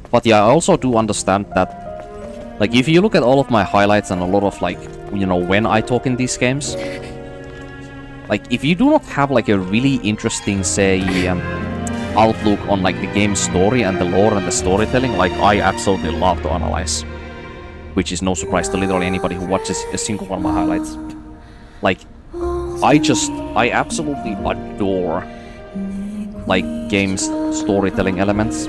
But yeah, I also do understand that, like, if you look at all of my highlights and a lot of, like, you know, when I talk in these games, like, if you do not have, like, a really interesting, say, outlook on, like, the game's story and the lore and the storytelling, like, I absolutely love to analyze. Which is no surprise to literally anybody who watches a single one of my highlights. Like, I absolutely adore, like, games' storytelling elements.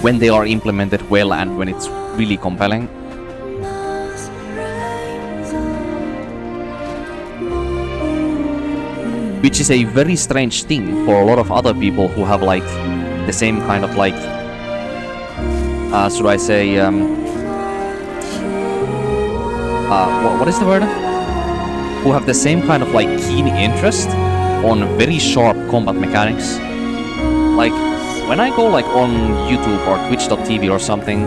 When they are implemented well and when it's really compelling. Which is a very strange thing for a lot of other people who have, like, the same kind of, like, should I say, what is the word? Who have the same kind of, like, keen interest on very sharp combat mechanics. Like, when I go, like, on YouTube or Twitch.tv or something,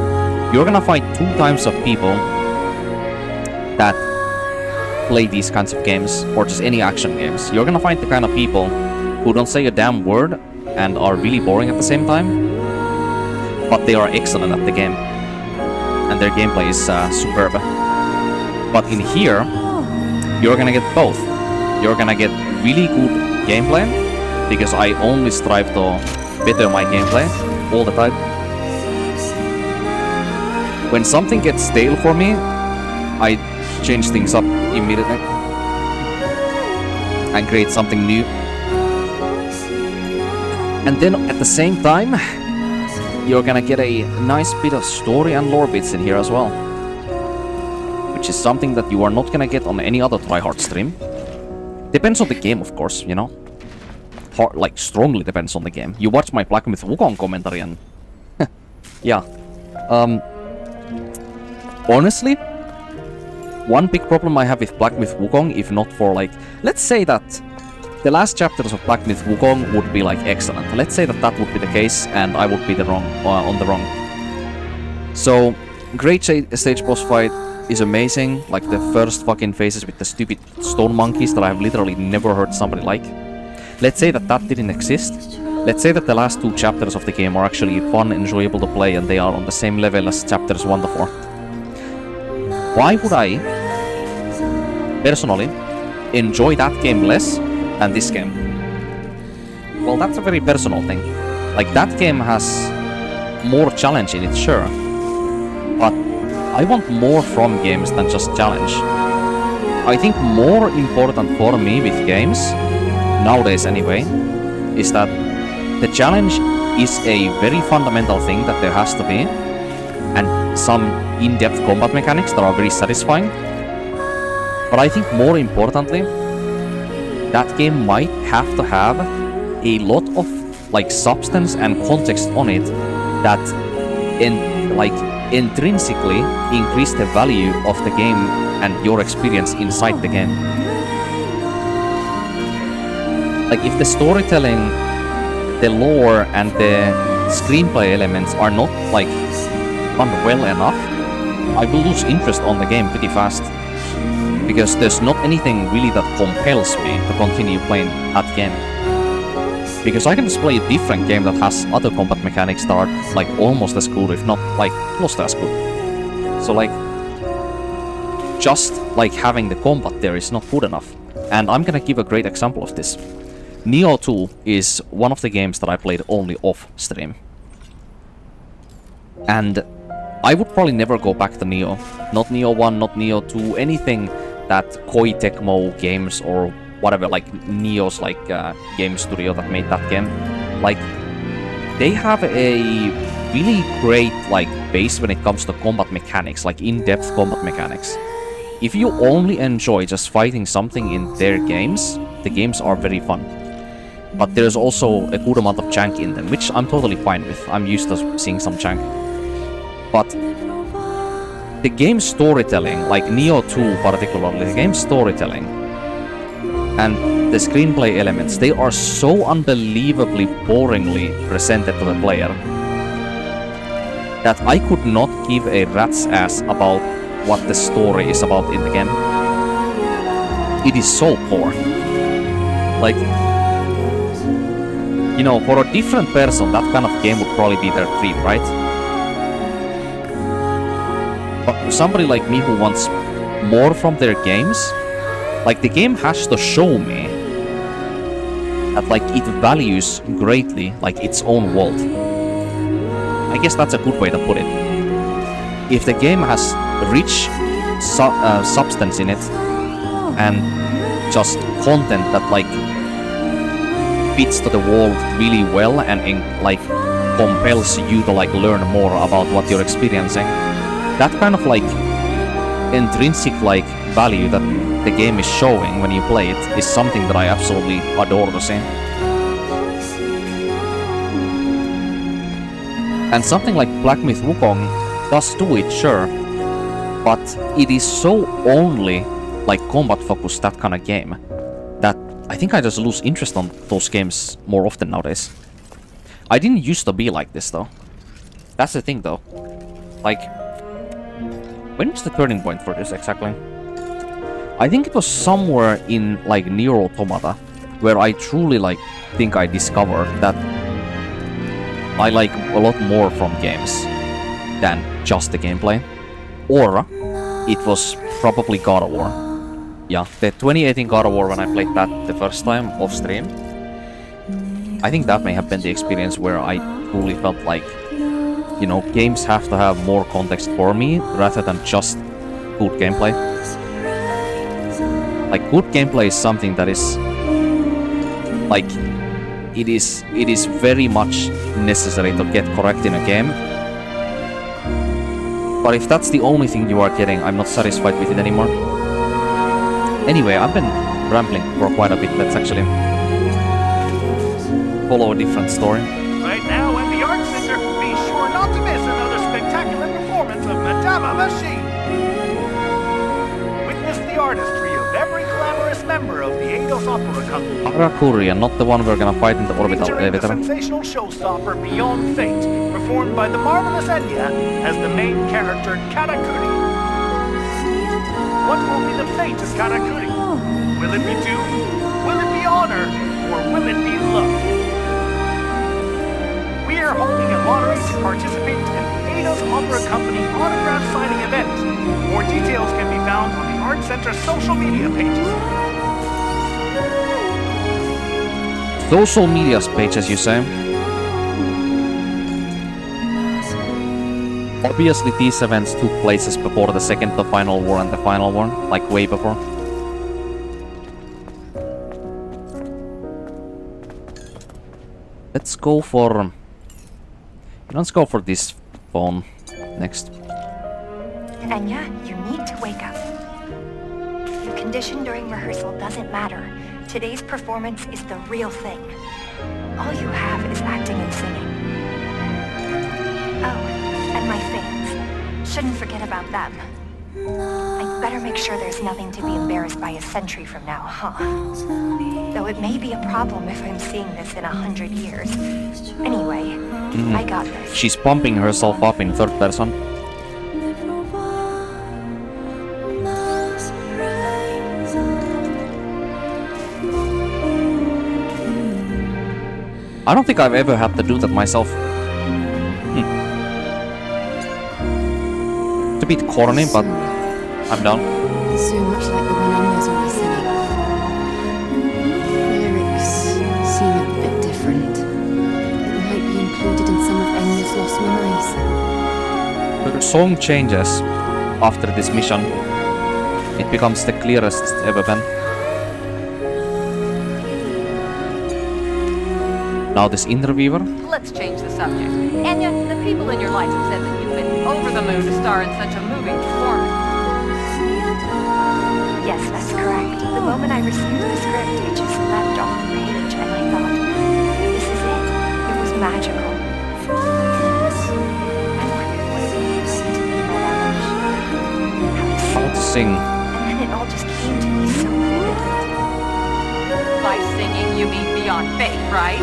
you're gonna find 2 types of people that play these kinds of games, or just any action games. You're gonna find the kind of people who don't say a damn word and are really boring at the same time, but they are excellent at the game, and their gameplay is superb. But in here, you're gonna get both. You're gonna get really good gameplay, because I only strive to better my gameplay all the time. When something gets stale for me, I change things up immediately and create something new. And then at the same time, you're gonna get a nice bit of story and lore bits in here as well. Which is something that you are not gonna get on any other tryhard stream. Depends on the game, of course, you know. Like, strongly depends on the game. You watch my Black Myth Wukong commentary and... yeah. Honestly, one big problem I have with Black Myth Wukong, if not for, like... Let's say that the last chapters of Black Myth Wukong would be, like, excellent. Let's say that that would be the case, and I would be on the wrong. So, great stage boss fight is amazing. Like, the first fucking phases with the stupid stone monkeys that I have literally never heard somebody like. Let's say that that didn't exist. Let's say that the last 2 chapters of the game are actually fun, enjoyable to play, and they are on the same level as chapters 1 to 4. Why would I, personally, enjoy that game less than this game? Well, that's a very personal thing. Like, that game has more challenge in it, sure. But I want more from games than just challenge. I think more important for me with games, nowadays anyway, is that the challenge is a very fundamental thing that there has to be, and some in-depth combat mechanics that are very satisfying. But I think more importantly, that game might have to have a lot of, like, substance and context on it that intrinsically increase the value of the game and your experience inside the game. Like, if the storytelling, the lore, and the screenplay elements are not, like, done well enough, I will lose interest on the game pretty fast. Because there's not anything really that compels me to continue playing that game. Because I can just play a different game that has other combat mechanics that are, like, almost as good, if not, like, close to as good. So, like, just, like, having the combat there is not good enough. And I'm gonna give a great example of this. Nioh 2 is one of the games that I played only off stream. And I would probably never go back to Nioh. Not Nioh 1, not Nioh 2, anything that Koei Tecmo Games or whatever, like Nioh's, like, game studio that made that game. Like, they have a really great, like, base when it comes to combat mechanics, like in-depth combat mechanics. If you only enjoy just fighting something in their games, the games are very fun. But there's also a good amount of jank in them, which I'm totally fine with. I'm used to seeing some jank. But the game storytelling, like Nioh 2 particularly, the game storytelling and the screenplay elements, they are so unbelievably boringly presented to the player that I could not give a rat's ass about what the story is about in the game. It is so poor. Like, You know, for a different person, that kind of game would probably be their dream, right? But for somebody like me who wants more from their games, like the game has to show me that like it values greatly like its own world. I guess that's a good way to put it. If the game has rich substance in it and just content that like fits to the world really well and like compels you to like learn more about what you're experiencing, that kind of like intrinsic like value that the game is showing when you play it is something that I absolutely adore to see. And something like Black Myth Wukong does do it, sure, but it is so only like combat focused, that kind of game, that I think I just lose interest on those games more often nowadays. I didn't used to be like this though. That's the thing though. Like, when was the turning point for this exactly? I think it was somewhere in like Nier Automata, where I truly like think I discovered that I like a lot more from games than just the gameplay. Or it was probably God of War. Yeah, the 2018 God of War, when I played that the first time off stream, I think that may have been the experience where I truly felt like, you know, games have to have more context for me rather than just good gameplay. Like, good gameplay is something that is like it is very much necessary to get correct in a game. But if that's the only thing you are getting, I'm not satisfied with it anymore. Anyway, I've been rambling for quite a bit. Let's actually follow a different story. Right now at the Art Center, be sure not to miss another spectacular performance of Madame Machine. Witness the artistry of every glamorous member of the Eidos Opera Company. Karakuri, and not the one we're gonna fight in the orbital Featuring the elevator. sensational showstopper Beyond Fate, performed by the marvelous Enya as the main character Karakuri. What will be the fate of Karakuri? Will it be doom? Will it be honor? Or will it be love? We are holding a lottery to participate in the Eidos Opera Company autograph signing event. More details can be found on the Art Center's social media pages. Social media's pages, you say? Obviously, these events took places before the second, the final war, and the final war, like way before. Let's go for... Let's go for this phone next. Enya, you need to wake up. Your condition during rehearsal doesn't matter. Today's performance is the real thing. All you have is acting and singing. Oh, and my fans. Shouldn't forget about them. I'd better make sure there's nothing to be embarrassed by a century from now, huh? Though it may be a problem if I'm seeing this in 100 years. Anyway, I got this. She's pumping herself up in third person. I don't think I've ever had to do that myself. It's a bit corny, but I'm down. So much like the one Enya's always singing. The lyrics seem a bit different. It might be included in some of Enya's lost memories. The song changes after this mission. It becomes the clearest it's ever been. Now this interviewer. Let's change the subject. Enya, the people in your life have said that you've been over the moon to star in such a moving performance. Yes, that's correct. The moment I received the script, it just leapt off the page, and I thought, this is it. It was magical. I wondered what it means to be that How to sing. And then it all just came to me so vividly. By singing, you mean Beyond Fate, right?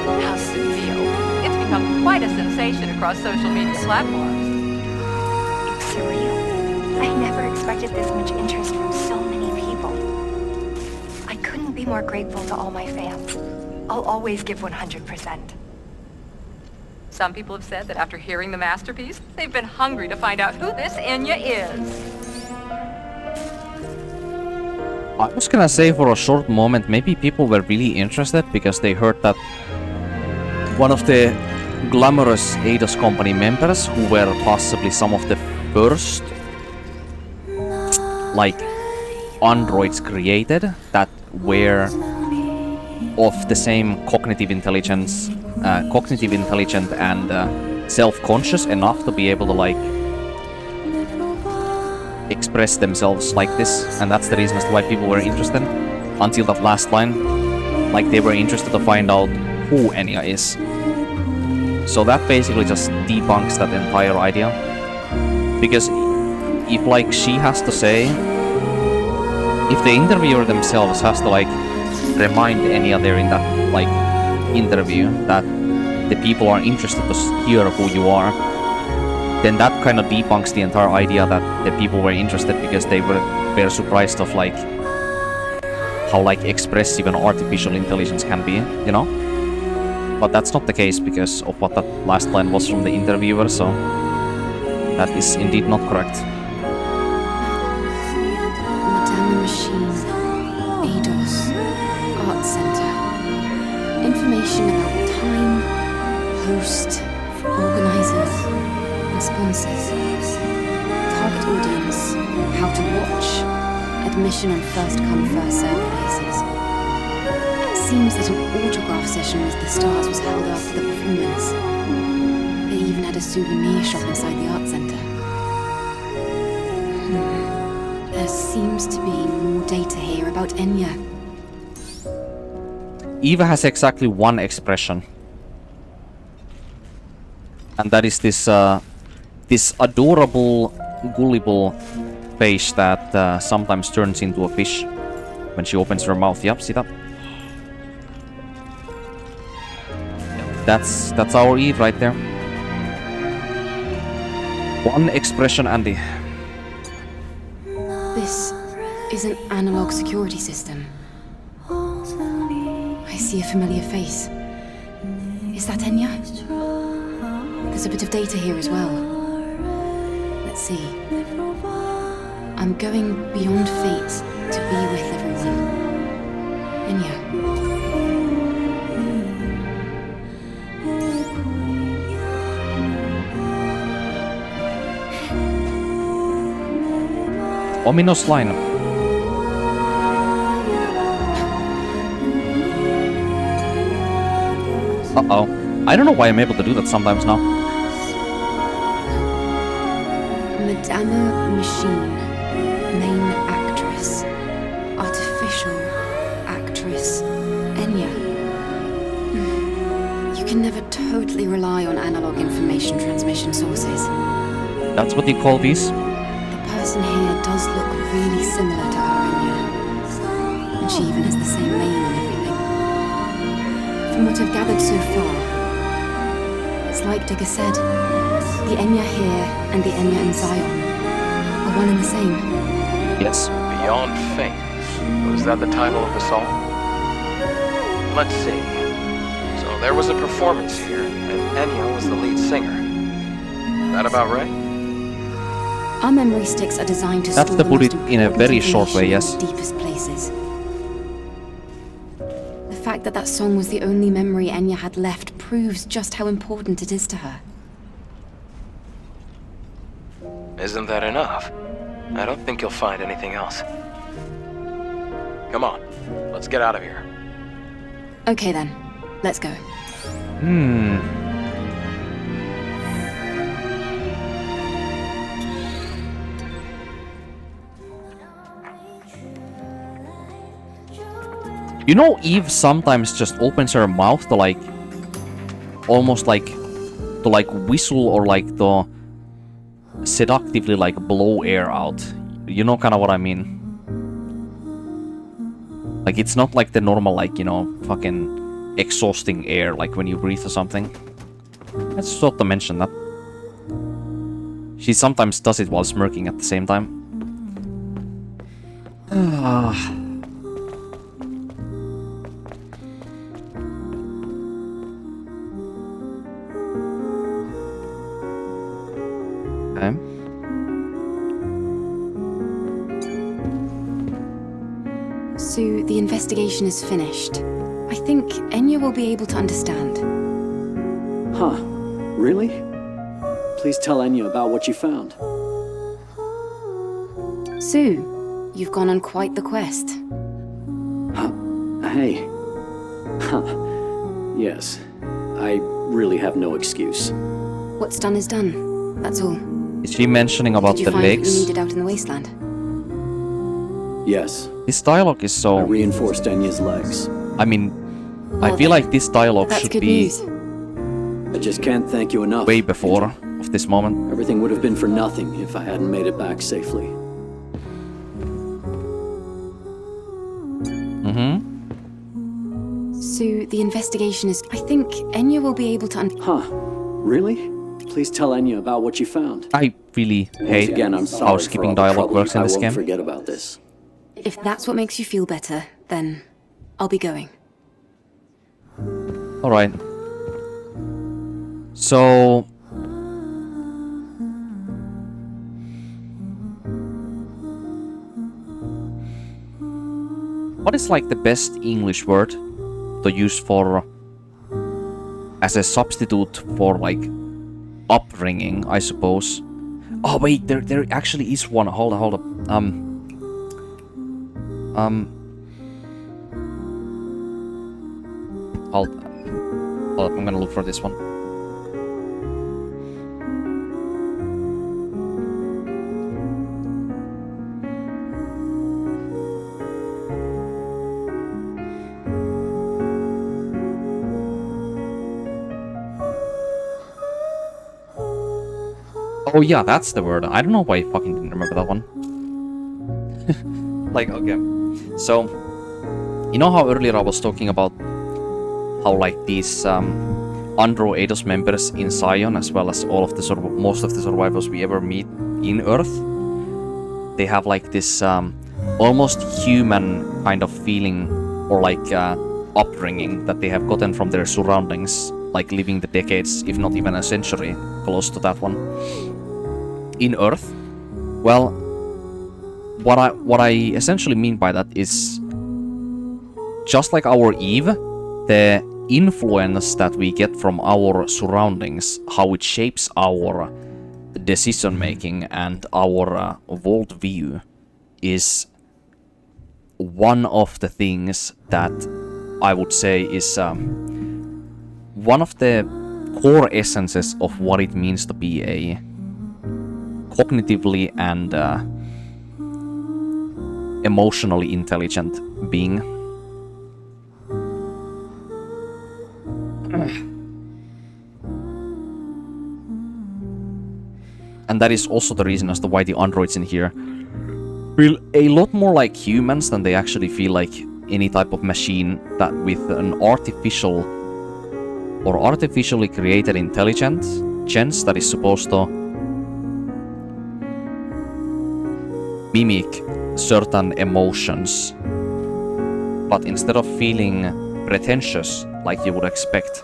How does it feel? It's become quite a sensation across social media platforms. It's surreal. I never expected this much interest from so many people. I couldn't be more grateful to all my fans. I'll always give 100%. Some people have said that after hearing the masterpiece, they've been hungry to find out who this Enya is. I was gonna say for a short moment, maybe people were really interested because they heard that one of the glamorous Eidos company members, who were possibly some of the first, like, androids created that were of the same cognitive intelligent and self-conscious enough to be able to, like, express themselves like this, and that's the reason as to why people were interested until that last line. Like, they were interested to find out who Enya is. So that basically just debunks that entire idea. Because if, like, she has to say, if the interviewer themselves has to, like, remind Enya there in that, like, interview that the people are interested to hear who you are, then that kind of debunks the entire idea that the people were interested because they were surprised of, like, how, like, expressive an artificial intelligence can be, you know? But that's not the case because of what that last line was from the interviewer, so that is indeed not correct. Madame Machine, Eidos, Art Center. Information about time, host, organizer, and sponsors. Target audience, how to watch, admission on first-come, first-served basis. It seems that an autograph session with the stars was held after the performance. They even had a souvenir shop inside the art center. There seems to be more data here about Enya. Eva has exactly one expression. And that is this this adorable, gullible face that sometimes turns into a fish when she opens her mouth. Yep, see that? That's our Eve right there. One expression, Andy. This is an analog security system. I see a familiar face. Is that Enya? There's a bit of data here as well. Let's see. I'm going beyond fate to be with everyone. Enya. Ominous line. Uh-oh. I don't know why I'm able to do that sometimes now. Madame Machine, main actress, artificial actress, Enya. You can never totally rely on analog information transmission sources. That's what you call these? The person here does look really similar to our Enya. And she even has the same name and everything. From what I've gathered so far, it's like Digger said, the Enya here and the Enya in Zion are one and the same. Yes. Beyond Fate. Was that the title of the song? Let's see. So there was a performance here, and Enya was the lead singer. That about right? Our memory sticks are designed to That's store to the put most it in a very important short way, information yes. in the deepest places. The fact that that song was the only memory Enya had left proves just how important it is to her. Isn't that enough? I don't think you'll find anything else. Come on, let's get out of here. Okay then, let's go. You know, Eve sometimes just opens her mouth to, like, almost like, to, like, whistle or, like, to seductively, like, blow air out. You know kind of what I mean? Like, it's not like the normal, like, you know, fucking exhausting air, like when you breathe or something. I just thought to mention that. She sometimes does it while smirking at the same time. the investigation is finished. I think Enya will be able to understand. Huh. Really? Please tell Enya about what you found. Sue, you've gone on quite the quest. Hey. Huh. Yes. I really have no excuse. What's done is done. That's all. Is she mentioning about Did the you find what legs? you needed out in the wasteland? Yes. This dialogue is I so... reinforced Enya's legs. I mean, I Well feel then, like this dialogue That's should good be news. I just can't thank you enough. way before of this moment. Everything would have been for nothing if I hadn't made it back safely. Sue, the investigation is... I think Enya will be able to... Huh. Really? Please tell Enya about what you found. I really Once hate again, I'm sorry how for skipping all the dialogue trouble. works in this I won't game. forget about this. If that's what makes you feel better, then I'll be going. Alright. So... what is like the best English word to use for... as a substitute for like upbringing, I suppose? Oh wait, there actually is one. Hold up. Hold up, I'm gonna look for this one. Oh yeah, that's the word. I don't know why I fucking didn't remember that one. Like, okay. So, you know how earlier I was talking about how like these Andro Eidos members in Zion, as well as all of the most of the survivors we ever meet in Earth, they have like this almost human kind of feeling or like upbringing that they have gotten from their surroundings, like living the decades, if not even a century, close to that one. In Earth, well, what I essentially mean by that is just like our Eve, the influence that we get from our surroundings, how it shapes our decision making and our worldview, is one of the things that I would say is one of the core essences of what it means to be a cognitively and emotionally intelligent being. And that is also the reason as to why the androids in here feel a lot more like humans than they actually feel like any type of machine that with an artificial or artificially created intelligence that is supposed to mimic certain emotions, but instead of feeling pretentious like you would expect,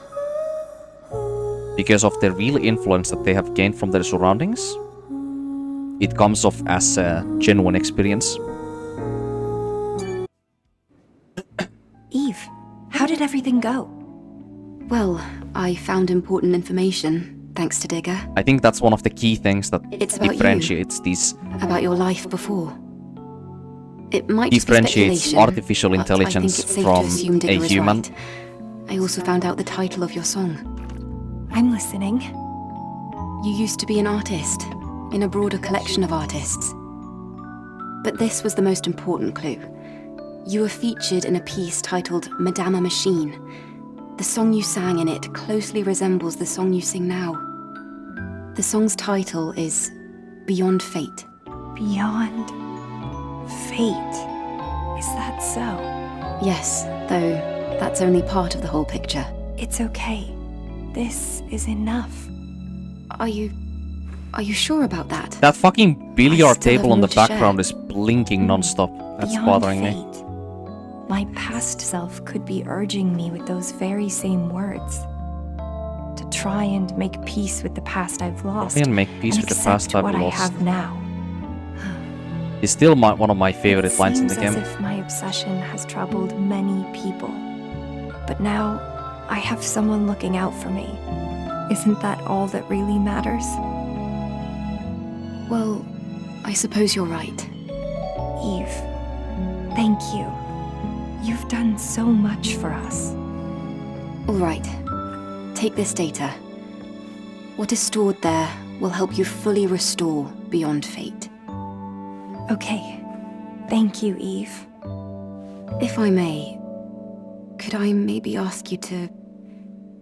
because of the real influence that they have gained from their surroundings, it comes off as a genuine experience. Eve, how did everything go? Well, I found important information, thanks to Digger, I think that's one of the key things that It's about differentiates these about your life before. It might just be differentiates speculation, artificial but intelligence I think it's safe from to assume a Digger is human. right. I also found out the title of your song. I'm listening. You used to be an artist, in a broader collection of artists. But this was the most important clue. You were featured in a piece titled Madame Machine. The song you sang in it closely resembles the song you sing now. The song's title is Beyond Fate. Beyond fate. Is that so? Yes, though that's only part of the whole picture. It's okay. This is enough. Are you sure about that? That fucking billiard still have table on more the to share. background is blinking non-stop. That's Beyond bothering me. fate. My past self could be urging me with those very same words. To try and make peace with the past I've lost. Try and make peace and with the accept past I've what lost. I have now. It's still one of my favorite lines in the game. It seems as if my obsession has troubled many people. But now, I have someone looking out for me. Isn't that all that really matters? Well, I suppose you're right. Eve, thank you. You've done so much for us. All right. Take this data. What is stored there will help you fully restore Beyond Fate. Okay. Thank you, Eve. If I may, could I maybe ask you to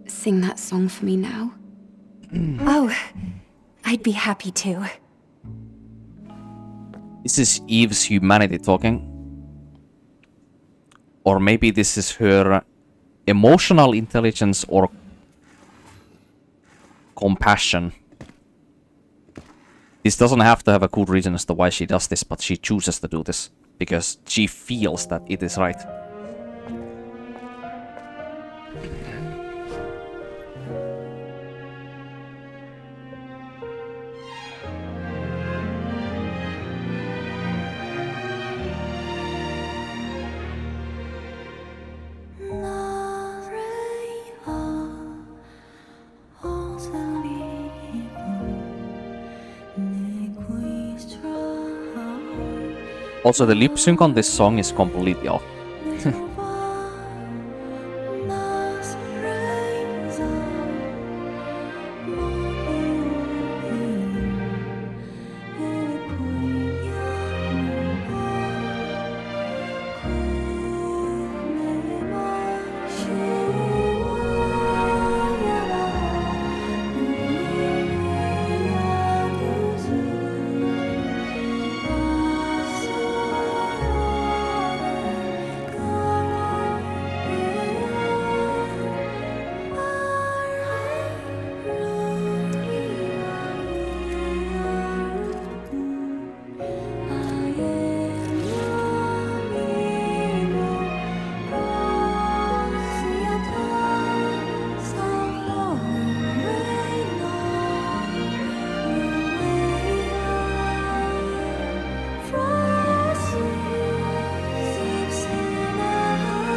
sing that song for me now? Oh, I'd be happy to. This is Eve's humanity talking. Or maybe this is her emotional intelligence or compassion. This doesn't have to have a good reason as to why she does this, but she chooses to do this because she feels that it is right. Also, the lip sync on this song is completely off.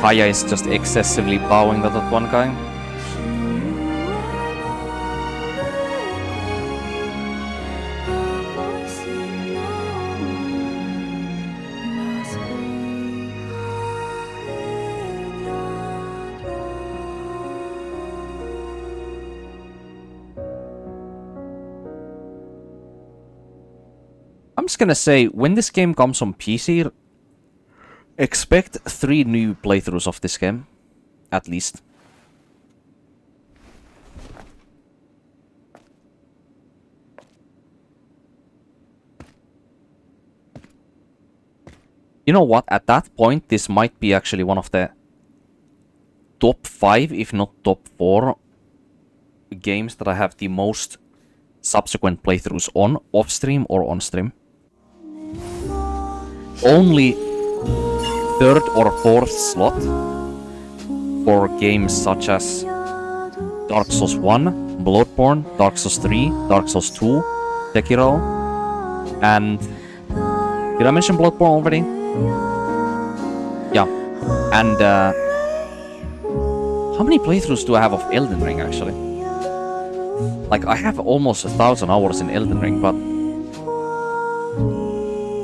Kaya is just excessively bowing at that one guy. I'm just gonna say, when this game comes on PC, expect 3 new playthroughs of this game, at least. You know what, at that point, this might be actually one of the top 5, if not top 4, games that I have the most subsequent playthroughs on, off-stream or on-stream. Only 3rd or 4th slot for games such as Dark Souls 1, Bloodborne, Dark Souls 3, Dark Souls 2, Sekiro, and... did I mention Bloodborne already? Yeah. And how many playthroughs do I have of Elden Ring actually? Like, I have almost 1,000 hours in Elden Ring, but...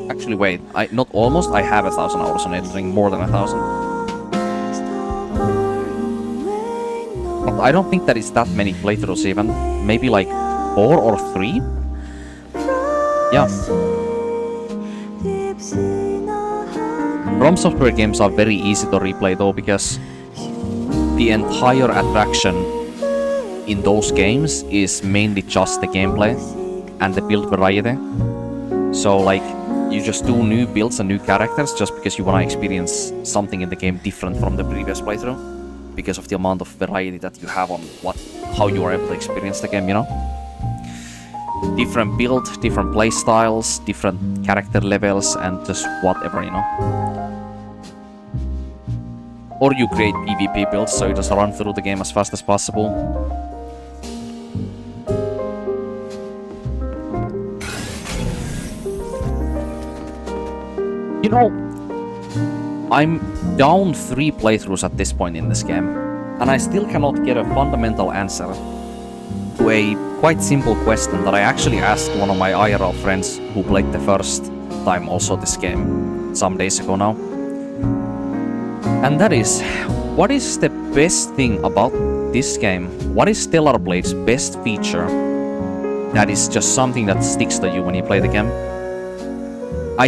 actually, wait, not almost, I have 1,000 hours on Elden Ring, more than 1,000. But I don't think that it's that many playthroughs even. Maybe like 4 or 3? Yeah. From Software games are very easy to replay though, because the entire attraction in those games is mainly just the gameplay and the build variety. So like, you just do new builds and new characters just because you want to experience something in the game different from the previous playthrough, because of the amount of variety that you have on how you are able to experience the game, you know? Different build, different play styles, different character levels, and just whatever, you know? Or you create PvP builds, so you just run through the game as fast as possible. You know, I'm down 3 playthroughs at this point in this game, and I still cannot get a fundamental answer to a quite simple question that I actually asked one of my IRL friends who played the first time also this game some days ago now. And that is, what is the best thing about this game? What is Stellar Blade's best feature that is just something that sticks to you when you play the game? I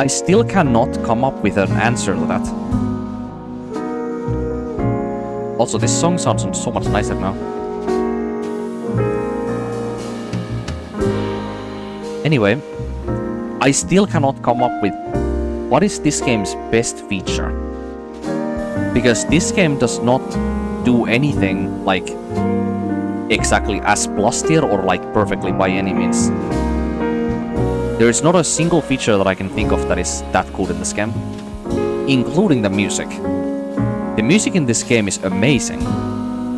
still cannot come up with an answer to that. Also, this song sounds so much nicer now. Anyway, I still cannot come up with what is this game's best feature. Because this game does not do anything like exactly as plus tier or like perfectly by any means. There is not a single feature that I can think of that is that good in this game, including the music. The music in this game is amazing.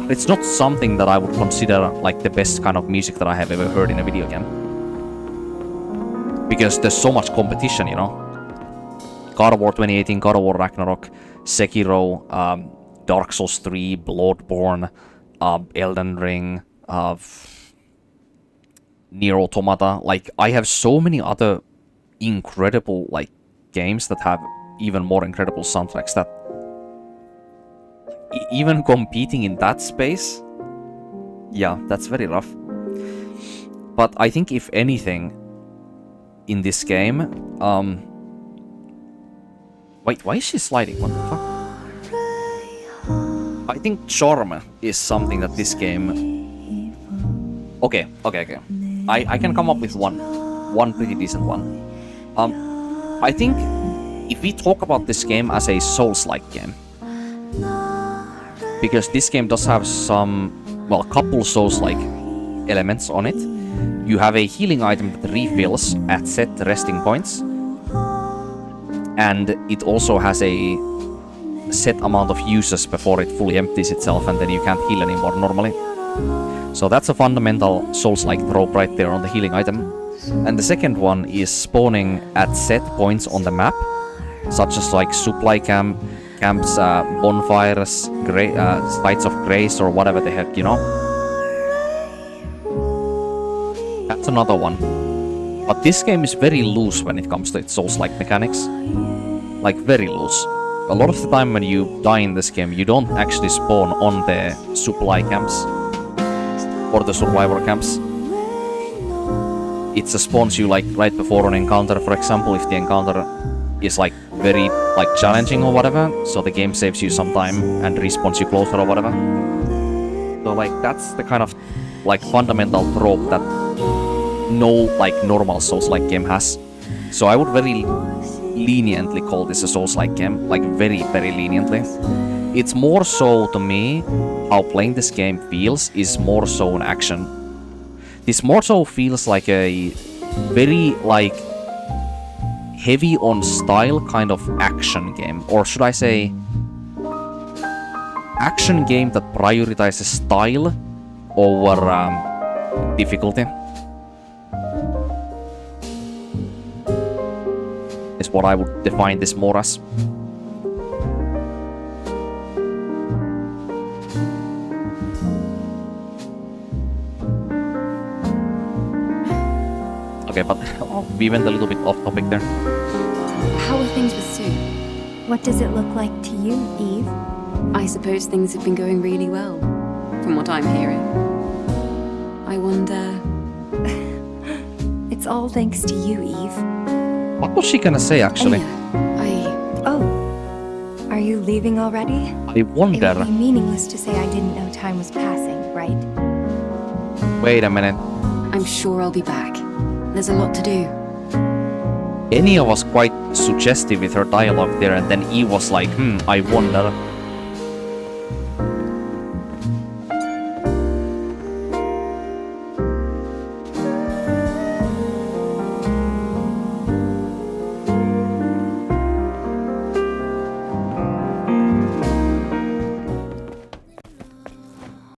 It's not something that I would consider like the best kind of music that I have ever heard in a video game. Because there's so much competition, you know. God of War 2018, God of War Ragnarok, Sekiro, Dark Souls 3, Bloodborne, Elden Ring, Nier Automata. Like, I have so many other incredible like games that have even more incredible soundtracks that even competing in that space, yeah, that's very rough. But I think if anything in this game, wait, why is she sliding? What the fuck? I think charm is something that this game... Okay. I can come up with one pretty decent one. I think if we talk about this game as a Souls-like game, because this game does have some, well, couple Souls-like elements on it. You have a healing item that refills at set resting points, and it also has a set amount of uses before it fully empties itself, and then you can't heal anymore normally. So that's a fundamental Souls-like trope right there on the healing item. And the second one is spawning at set points on the map, such as like supply camps, bonfires, sites of grace, or whatever the heck, you know. That's another one. But this game is very loose when it comes to its Souls-like mechanics. Like, very loose. A lot of the time when you die in this game, you don't actually spawn on the supply camps or the survivor camps. It spawns you like right before an encounter, for example, if the encounter is like very like challenging or whatever, so the game saves you some time and respawns you closer or whatever. So like that's the kind of like fundamental trope that no like normal Souls-like game has. So I would very leniently call this a Souls-like game, like very, very leniently. It's more so to me, how playing this game feels is more so an action. This more so feels like a very like heavy on style kind of action game, or should I say action game that prioritizes style over difficulty. Is what I would define this more as. Okay, but we went a little bit off topic there. How are things with Sue? What does it look like to you, Eve? I suppose things have been going really well, from what I'm hearing. I wonder... It's all thanks to you, Eve. What was she gonna say, actually? Oh. Are you leaving already? I wonder... It would be meaningless to say I didn't know time was passing, right? Wait a minute. I'm sure I'll be back. There's a lot to do. Enya was quite suggestive with her dialogue there, and then Eve was like, I wonder.